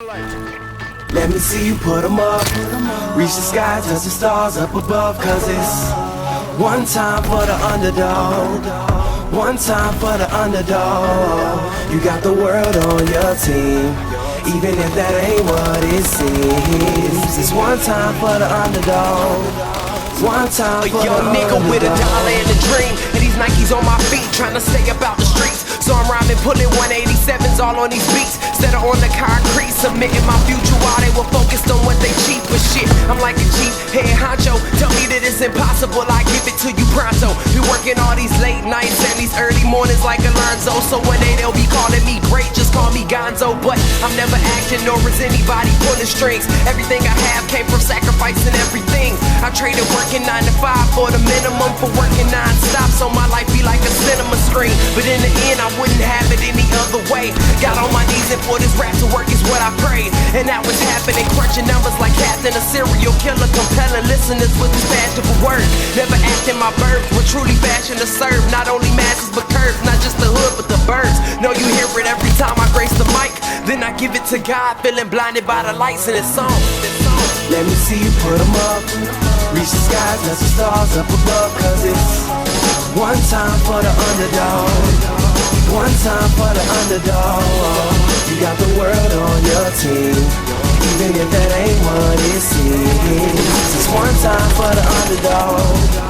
Let me see you put 'em up. Reach the sky, touch the stars up above. Cause it's one time for the underdog. One time for the underdog. You got the world on your team, even if that ain't what it seems. It's one time for the underdog. One time for the young nigga with a dollar and a dream, and these Nikes on my feet, trying to stay about the streets. So I'm rhyming, pulling 187s all on these beats, instead of on the concrete, submitting my future while they were focused on what they cheap. But shit, I'm like a cheap head honcho. Tell me that it's impossible, I give it to you pronto. Be working all these late nights and these early mornings like Alonzo. So one day they'll be calling me great, just call me Gonzo. But I'm never acting, nor is anybody pulling strings. Everything I have came from sacrificing everything. I traded working 9 to 5 for the minimum for working non-stop, so my life be like a cinema screen. But in the end I wouldn't have it any other way. Got on my knees and for this rap to work is what I prayed. And that was happening, crunching numbers like Captain, a serial killer, compelling listeners with his passion for words. Never acting my birth, we're truly fashion to serve not only masses but curves, not just the hood but the birds. Know you hear it every time I grace the mic, then I give it to God, feeling blinded by the lights in this song. Let me see you put 'em up. Reach the skies, touch the stars up above. Cause it's one time for the underdog. One time for the underdog. You got the world on your team, even if that ain't what it seems. It's one time for the underdog.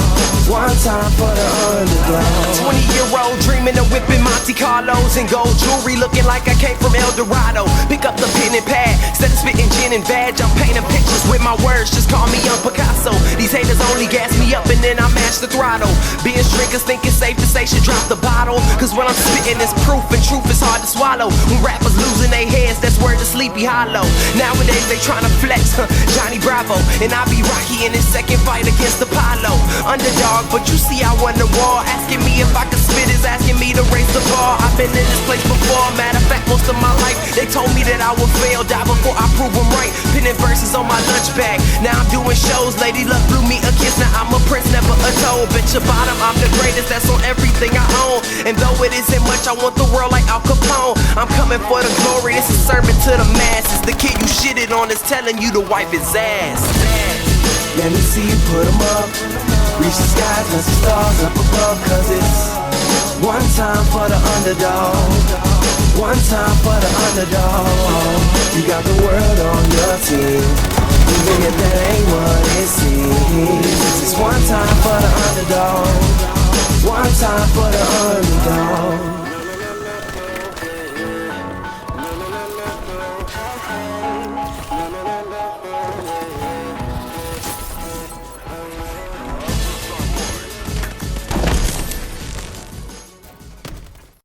One time for the underdog. 20-year-old dreaming of whipping Monte Carlos and gold jewelry, looking like I came from El Dorado. Pick up the pen and pad, instead of spitting gin and badge, I'm painting pictures with my words, just call me Young Picasso. These haters only gas me up and then I mash the throttle. Binge drinkers think it's safe to say should drop the bottle, cause when I'm spitting it's proof, and truth is hard to swallow. When rappers losing their heads, that's word to Sleepy Hollow. Nowadays they tryna flex, Johnny Bravo, and I be Rocky in his second fight against Apollo. Underdog, but you see I won the war. Asking me if I could spit is asking me to raise the bar. I've been in this place before, matter of fact most of my life they told me that I would fail, die before I prove them right. Pinning verses on my lunch bag, now I'm doing shows. Lady Luck blew me a kiss, now I'm a prince, never a toad. Bitch your bottom, I'm the greatest, that's on everything I own. And though it isn't much, I want the world like Al Capone. I'm coming for the glory, this is serving to the masses. The kid you shitted on is telling you to wipe his ass. Let me see you put 'em up. Reach the skies, touch the stars up above. Cause it's one time for the underdog. One time for the underdog. You got the world on your team, even if that ain't what it seems. It's one time for the underdog. One time for the underdog.